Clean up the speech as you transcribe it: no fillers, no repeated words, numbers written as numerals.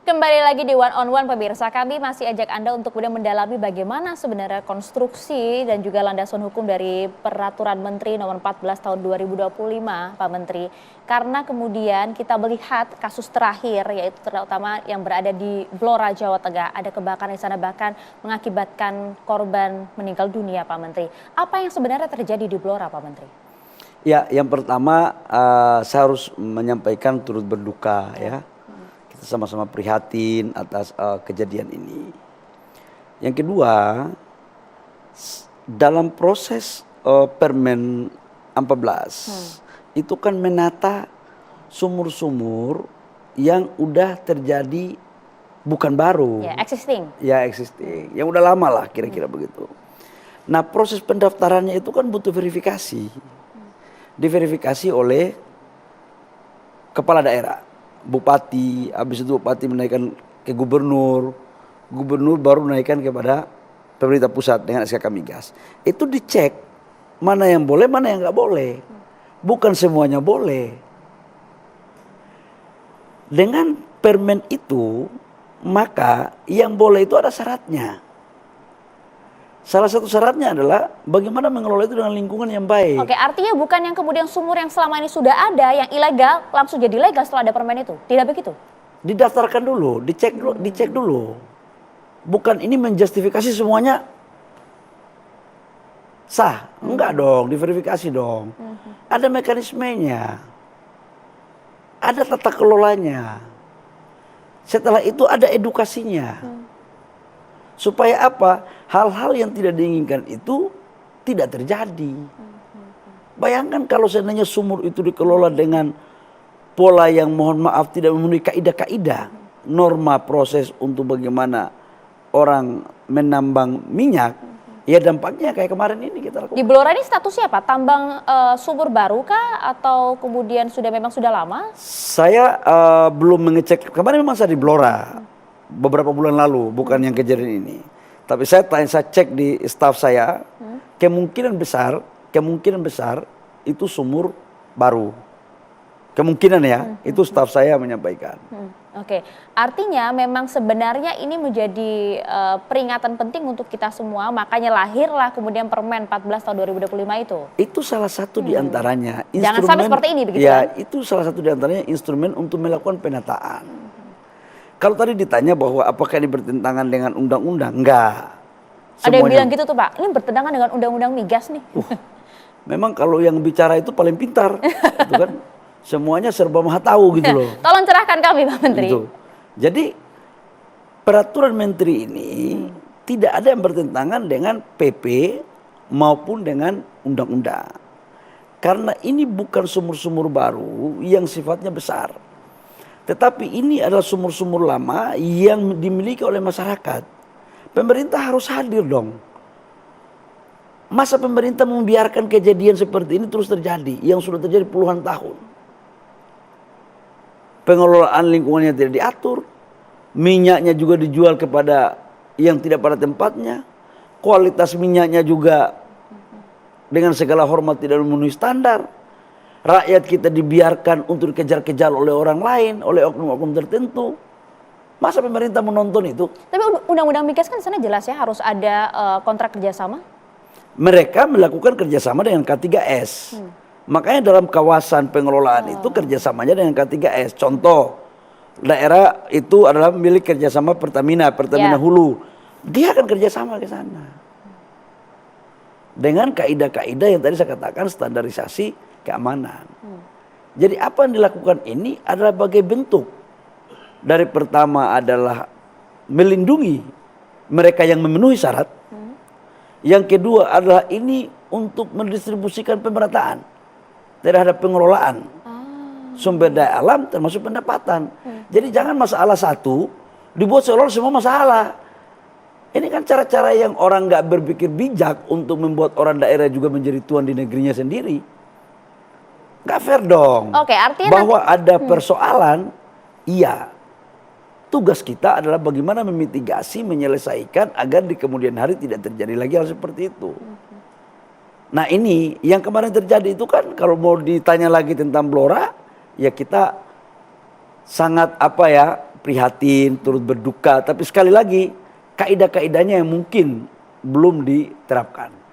Kembali lagi di One on One pemirsa, kami masih ajak Anda untuk kemudian mendalami bagaimana sebenarnya konstruksi dan juga landasan hukum dari Peraturan Menteri Nomor 14 Tahun 2025, Pak Menteri. Karena kemudian kita melihat kasus terakhir yaitu terutama yang berada di Blora, Jawa Tengah, ada kebakaran di sana bahkan mengakibatkan korban meninggal dunia, Pak Menteri. Apa yang sebenarnya terjadi di Blora, Pak Menteri? Ya, yang pertama saya harus menyampaikan turut berduka ya. Kita sama-sama prihatin atas kejadian ini. Yang kedua, dalam proses Permen 14 itu kan menata sumur-sumur yang udah terjadi bukan baru. Ya, existing. Ya, existing. Yang udah lama lah kira-kira begitu. Nah, proses pendaftarannya itu kan butuh verifikasi. Diverifikasi oleh kepala daerah, bupati, habis itu bupati menaikkan ke gubernur, gubernur baru menaikkan kepada pemerintah pusat dengan SKK Migas. Itu dicek mana yang boleh, mana yang nggak boleh. Bukan semuanya boleh. Dengan permen itu, maka yang boleh itu ada syaratnya. Salah satu syaratnya adalah bagaimana mengelola itu dengan lingkungan yang baik. Oke, artinya bukan yang kemudian sumur yang selama ini sudah ada, yang ilegal, langsung jadi legal setelah ada permen itu. Tidak begitu? Didaftarkan dulu, dicek dulu. Bukan ini menjustifikasi semuanya sah. Enggak dong, diverifikasi dong. Ada mekanismenya. Ada tata kelolanya. Setelah itu ada edukasinya. Supaya apa? Hal-hal yang tidak diinginkan itu tidak terjadi. Bayangkan kalau seandainya sumur itu dikelola dengan pola yang mohon maaf tidak memenuhi kaidah-kaidah. Norma proses untuk bagaimana orang menambang minyak. Ya dampaknya kayak kemarin ini kita lakukan. Di Blora ini statusnya apa? Tambang sumur baru kah? Atau kemudian memang sudah lama? Saya belum mengecek. Kemarin memang saya di Blora. Beberapa bulan lalu, bukan yang kejadian ini. Tapi saya cek di staf saya, kemungkinan besar itu sumur baru. Kemungkinan ya, itu staf saya menyampaikan. Oke, artinya memang sebenarnya ini menjadi peringatan penting untuk kita semua, makanya lahirlah kemudian Permen 14 tahun 2025 itu. Itu salah satu diantaranya. Jangan sampai seperti ini begitu ya, kan? itu salah satu diantaranya instrumen untuk melakukan penataan. Kalau tadi ditanya bahwa apakah ini bertentangan dengan undang-undang, enggak. Ada yang bilang gitu tuh Pak, ini bertentangan dengan undang-undang migas nih. Memang kalau yang bicara itu paling pintar, gitu kan? Semuanya serba maha tahu gitu loh. Tolong cerahkan kami Pak Menteri. Gitu. Jadi peraturan menteri ini tidak ada yang bertentangan dengan PP maupun dengan undang-undang. Karena ini bukan sumur-sumur baru yang sifatnya besar. Tetapi ini adalah sumur-sumur lama yang dimiliki oleh masyarakat. Pemerintah harus hadir dong. Masa pemerintah membiarkan kejadian seperti ini terus terjadi, yang sudah terjadi puluhan tahun. Pengelolaan lingkungannya tidak diatur, minyaknya juga dijual kepada yang tidak pada tempatnya, kualitas minyaknya juga dengan segala hormat tidak memenuhi standar. Rakyat kita dibiarkan untuk dikejar-kejar oleh orang lain, oleh oknum-oknum tertentu. Masa pemerintah menonton itu? Tapi undang-undang migas kan sana jelas ya harus ada kontrak kerjasama. Mereka melakukan kerjasama dengan K3S. Makanya dalam kawasan pengelolaan itu kerjasamanya dengan K3S. Contoh, daerah itu adalah milik kerjasama Pertamina Hulu. Dia akan kerjasama ke sana. Dengan kaidah-kaidah yang tadi saya katakan standarisasi keamanan. Jadi apa yang dilakukan ini adalah sebagai bentuk. Dari pertama adalah melindungi mereka yang memenuhi syarat. Yang kedua adalah ini untuk mendistribusikan pemerataan terhadap pengelolaan sumber daya alam termasuk pendapatan. Jadi jangan masalah satu dibuat seolah-olah semua masalah. Ini kan cara-cara yang orang nggak berpikir bijak untuk membuat orang daerah juga menjadi tuan di negerinya sendiri. Nggak fair dong. Oke, artinya bahwa ada persoalan, iya. Tugas kita adalah bagaimana memitigasi, menyelesaikan agar di kemudian hari tidak terjadi lagi hal seperti itu. Nah ini yang kemarin terjadi itu kan kalau mau ditanya lagi tentang Blora, ya kita sangat prihatin, turut berduka, tapi sekali lagi kaidah-kaidahnya yang mungkin belum diterapkan.